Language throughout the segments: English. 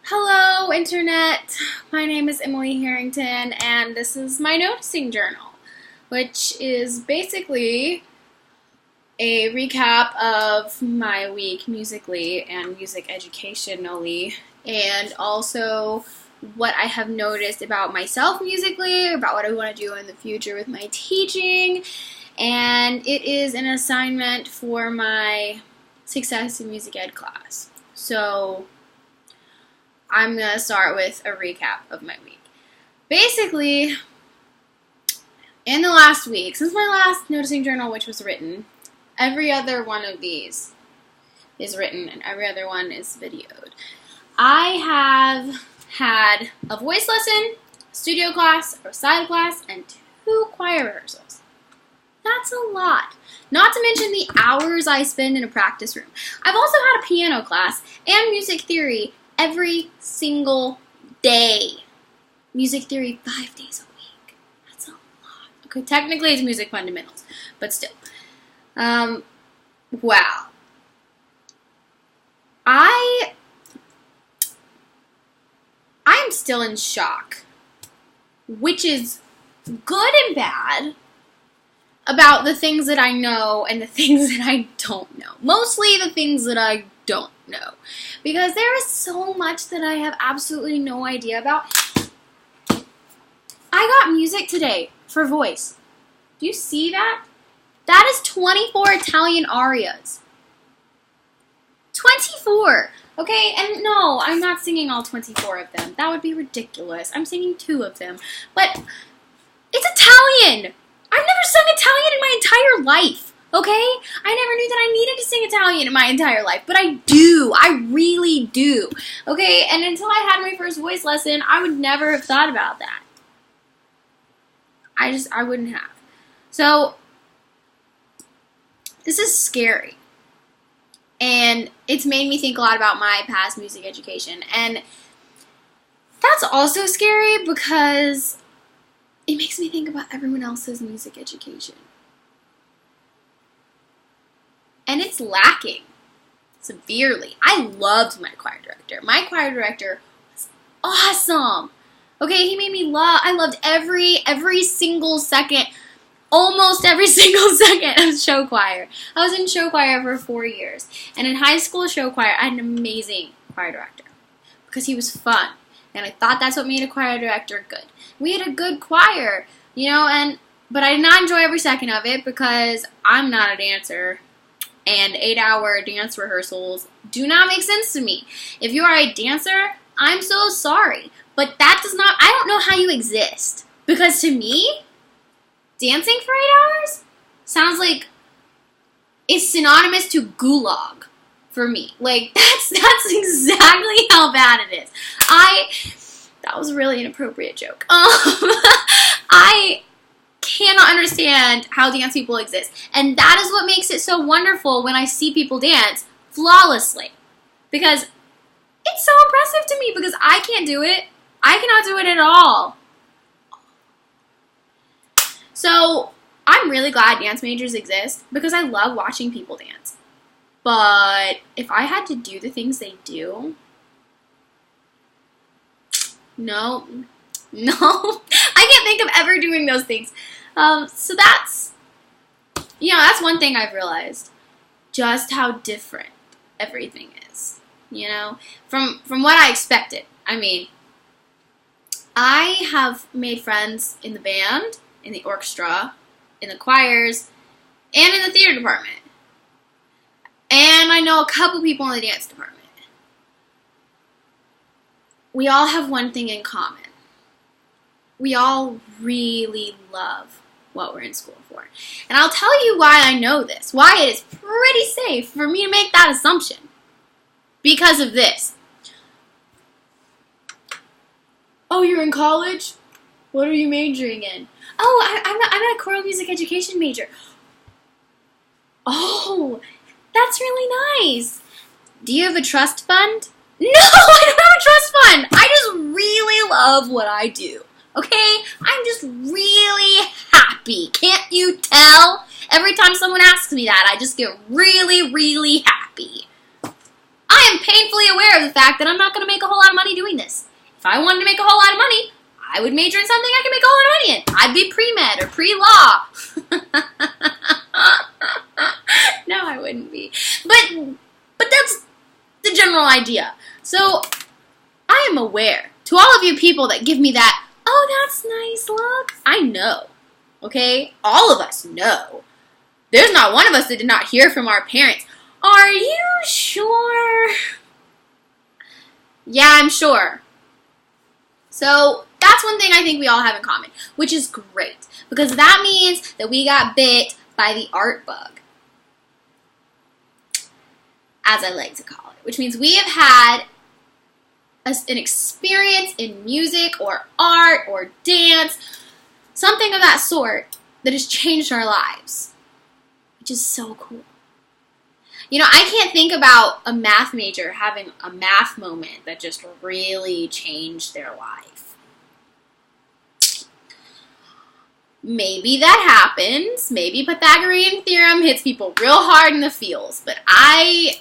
Hello, Internet. My name is Emily Harrington, and this is my noticing journal, which is basically a recap of my week musically and music educationally, and also what I have noticed about myself musically, about what I want to do in the future with my teaching, and it is an assignment for my Success in Music Ed class. So I'm going to start with a recap of my week. Basically, in the last week, since my last noticing journal, which was written, every other one of these is written and every other one is videoed. I have had a voice lesson, studio class, a recital class, and 2 choir rehearsals. That's a lot. Not to mention the hours I spend in a practice room. I've also had a piano class and music theory every single day. Music theory 5 days a week. That's a lot. Okay, technically it's music fundamentals, but still. Wow. I am still in shock, which is good and bad, about the things that I know and the things that I don't know. Mostly the things that I don't know. Because there is so much that I have absolutely no idea about. I got music today for voice. Do you see that? That is 24 Italian arias. 24! Okay, and no, I'm not singing all 24 of them. That would be ridiculous. I'm singing 2 of them. But it's Italian! I've never sung Italian in my entire life, okay? I never knew that I needed to sing Italian in my entire life, but I do. I really do, okay? And until I had my first voice lesson, I would never have thought about that. I wouldn't have. So, this is scary. And it's made me think a lot about my past music education. And that's also scary because it makes me think about everyone else's music education. And it's lacking severely. I loved my choir director. My choir director was awesome. Okay, he made me I loved every single second, almost every single second of show choir. I was in show choir for 4 years. And in high school show choir, I had an amazing choir director because he was fun. And I thought that's what made a choir director good. We had a good choir, but I did not enjoy every second of it because I'm not a dancer. And 8-hour dance rehearsals do not make sense to me. If you are a dancer, I'm so sorry. But I don't know how you exist. Because to me, dancing for 8 hours sounds like it's synonymous to gulag for me. Like, that's exactly how bad it is. That was a really inappropriate joke. I cannot understand how dance people exist. And that is what makes it so wonderful when I see people dance flawlessly. Because it's so impressive to me because I can't do it. I cannot do it at all. So, I'm really glad dance majors exist because I love watching people dance. But if I had to do the things they do, no, I can't think of ever doing those things. So that's one thing I've realized, just how different everything is, from what I expected. I mean, I have made friends in the band, in the orchestra, in the choirs, and in the theater department. And I know a couple people in the dance department. We all have one thing in common. We all really love what we're in school for. And I'll tell you why I know this, why it is pretty safe for me to make that assumption. Because of this. Oh, you're in college? What are you majoring in? Oh, I'm a choral music education major. Oh, that's really nice. Do you have a trust fund? No, I don't have a trust fund. I just really love what I do. Okay? I'm just really happy. Can't you tell? Every time someone asks me that, I just get really, really happy. I am am painfully aware of the fact that I'm not going to make a whole lot of money doing this. If I wanted to make a whole lot of money, I would major in something I can make a whole lot of money in. I'd be pre-med or pre-law. No, I wouldn't be. But that's the general idea. So I am aware. To all of you people that give me that, oh, that's nice look, I know. Okay? All of us know. There's not one of us that did not hear from our parents. Are you sure? Yeah, I'm sure. So that's one thing I think we all have in common, which is great, because that means that we got bit by the art bug, as I like to call it, which means we have had an experience in music or art or dance, something of that sort that has changed our lives, which is so cool. You know, I can't think about a math major having a math moment that just really changed their life. Maybe that happens. Maybe Pythagorean theorem hits people real hard in the feels, but I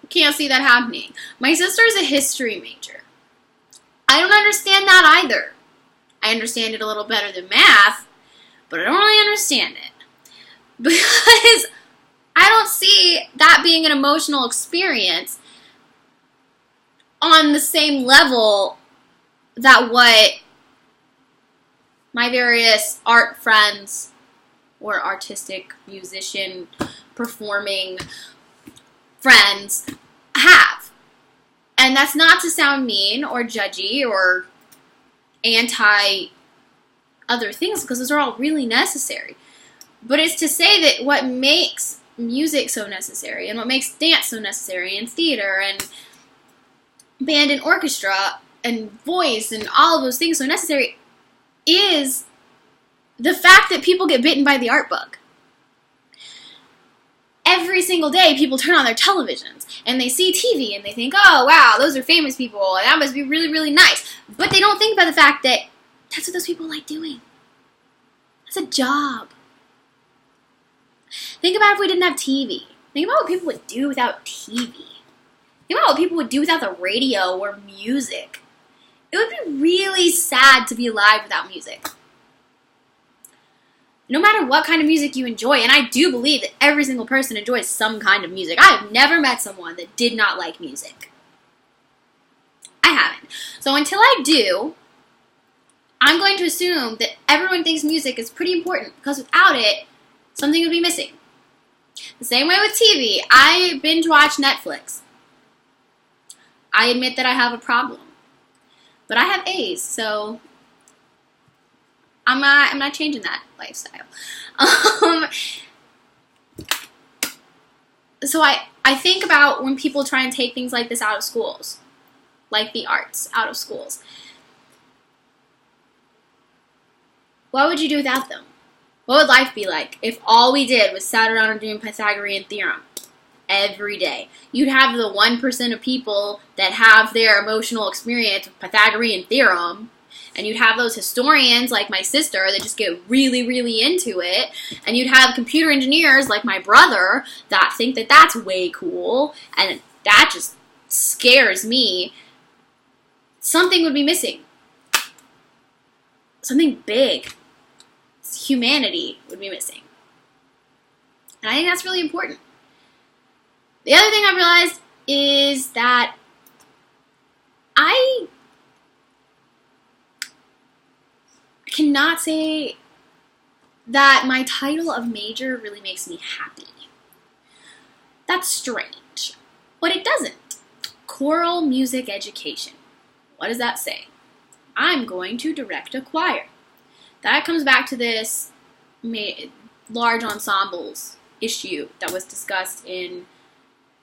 can't see that happening. My sister's a history major. I don't understand that either. I understand it a little better than math, but I don't really understand it. Because I don't see that being an emotional experience on the same level that what my various art friends or artistic musician performing friends have. And that's not to sound mean or judgy or anti other things, because those are all really necessary. But it's to say that what makes music so necessary, and what makes dance so necessary, and theater, and band and orchestra, and voice, and all of those things so necessary, is the fact that people get bitten by the art bug. Every single day, people turn on their televisions, and they see TV, and they think, oh, wow, those are famous people, and that must be really, really nice. But they don't think about the fact that that's what those people like doing. That's a job. Think about if we didn't have TV. Think about what people would do without TV. Think about what people would do without the radio or music. It would be really sad to be alive without music. No matter what kind of music you enjoy, and I do believe that every single person enjoys some kind of music. I have never met someone that did not like music. I haven't. So until I do, I'm going to assume that everyone thinks music is pretty important, because without it, something would be missing. The same way with TV. I binge watch Netflix. I admit that I have a problem. But I have A's, so I'm not changing that lifestyle. So I think about when people try and take things like this out of schools, like the arts out of schools. What would you do without them? What would life be like if all we did was sat around and doing Pythagorean theorem every day? You'd have the 1% of people that have their emotional experience with Pythagorean theorem, and you'd have those historians like my sister that just get really, really into it, and you'd have computer engineers like my brother that think that that's way cool, and that just scares me. Something would be missing. Something big. Humanity would be missing. And I think that's really important. The other thing I realized is that I cannot say that my title of major really makes me happy. That's strange, but it doesn't. Choral music education. What does that say? I'm going to direct a choir. That comes back to this large ensembles issue that was discussed in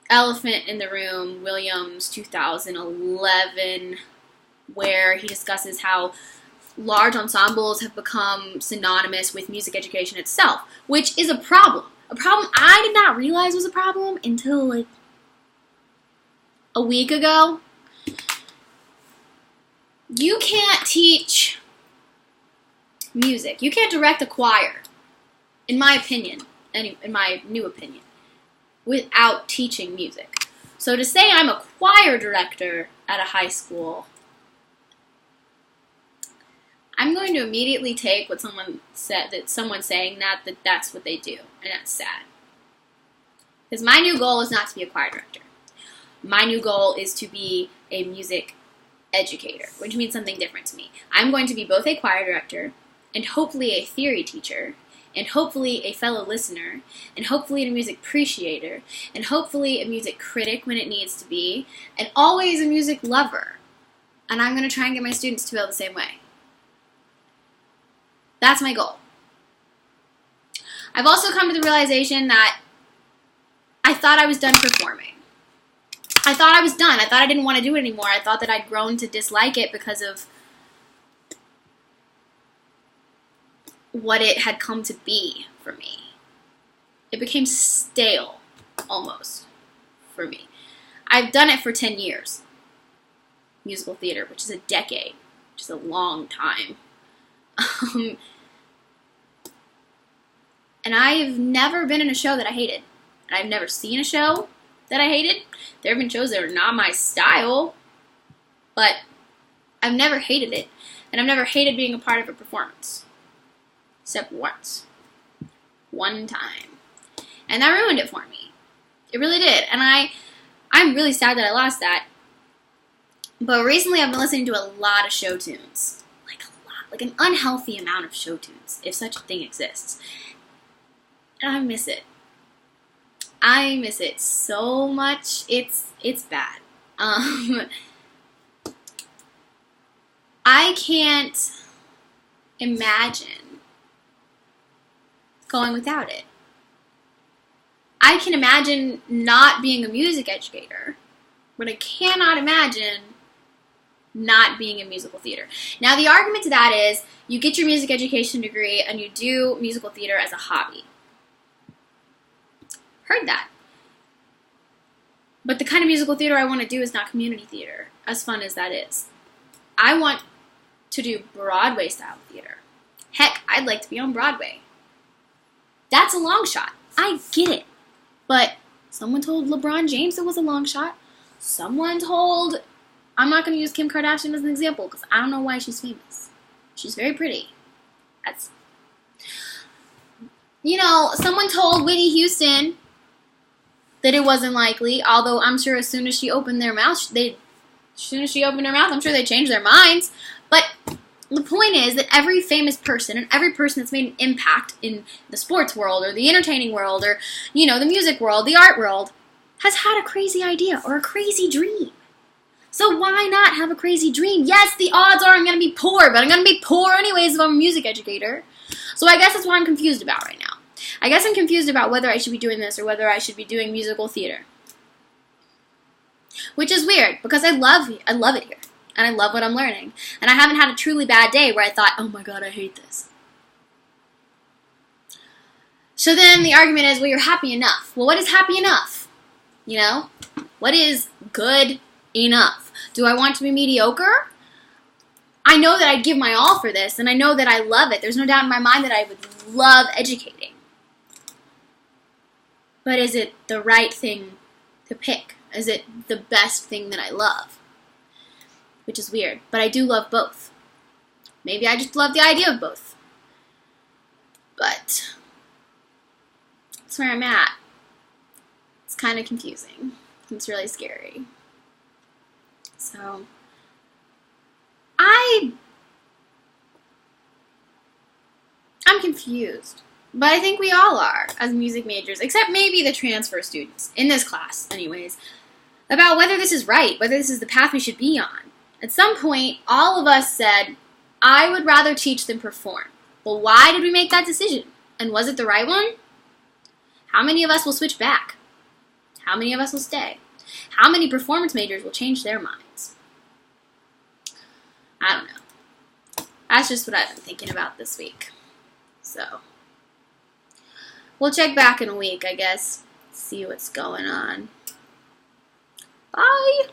Elephant in the Room, Williams, 2011, where he discusses how large ensembles have become synonymous with music education itself, which is a problem. A problem I did not realize was a problem until like a week ago. You can't teach music. You can't direct a choir, in my opinion, in my new opinion, without teaching music. So to say I'm a choir director at a high school, I'm going to immediately take what someone said, that someone saying that's what they do, and that's sad. Because my new goal is not to be a choir director. My new goal is to be a music educator, which means something different to me. I'm going to be both a choir director and hopefully a theory teacher and hopefully a fellow listener and hopefully a music appreciator and hopefully a music critic when it needs to be and always a music lover. And I'm going to try and get my students to feel the same way. That's my goal. I've also come to the realization that I thought I was done performing. I thought I was done. I thought I didn't want to do it anymore. I thought that I'd grown to dislike it because of what it had come to be for me. It became stale, almost, for me. I've done it for 10 years. Musical theater, which is a decade, which is a long time. And I've never been in a show that I hated. And I've never seen a show that I hated. There have been shows that are not my style, but I've never hated it. And I've never hated being a part of a performance. Except once. One time. And that ruined it for me. It really did. And I'm really sad that I lost that. But recently I've been listening to a lot of show tunes. Like a lot. Like an unhealthy amount of show tunes, if such a thing exists. And I miss it. I miss it so much. It's bad. I can't imagine going without it. I can imagine not being a music educator, but I cannot imagine not being in musical theater. Now, the argument to that is you get your music education degree and you do musical theater as a hobby. Heard that. But the kind of musical theater I want to do is not community theater, as fun as that is. I want to do Broadway style theater. Heck, I'd like to be on Broadway. That's a long shot. I get it. But someone told LeBron James it was a long shot. Someone told, I'm not going to use Kim Kardashian as an example because I don't know why she's famous. She's very pretty. Someone told Whitney Houston that it wasn't likely, although I'm sure as soon as she opened their mouth, I'm sure they changed their minds. But the point is that every famous person and every person that's made an impact in the sports world or the entertaining world or, the music world, the art world, has had a crazy idea or a crazy dream. So why not have a crazy dream? Yes, the odds are I'm going to be poor, but I'm going to be poor anyways if I'm a music educator. So I guess that's what I'm confused about right now. I guess I'm confused about whether I should be doing this or whether I should be doing musical theater. Which is weird, because I love it here. And I love what I'm learning. And I haven't had a truly bad day where I thought, oh my god, I hate this. So then the argument is, well, you're happy enough. Well, what is happy enough? What is good enough? Do I want to be mediocre? I know that I'd give my all for this, and I know that I love it. There's no doubt in my mind that I would love educating. But is it the right thing to pick? Is it the best thing that I love? Which is weird, but I do love both. Maybe I just love the idea of both. But that's where I'm at. It's kind of confusing. It's really scary. So, I'm confused. But I think we all are, as music majors, except maybe the transfer students, in this class anyways, about whether this is right, whether this is the path we should be on. At some point, all of us said, I would rather teach than perform. Well, why did we make that decision? And was it the right one? How many of us will switch back? How many of us will stay? How many performance majors will change their minds? I don't know. That's just what I've been thinking about this week. So, we'll check back in a week, I guess. See what's going on. Bye!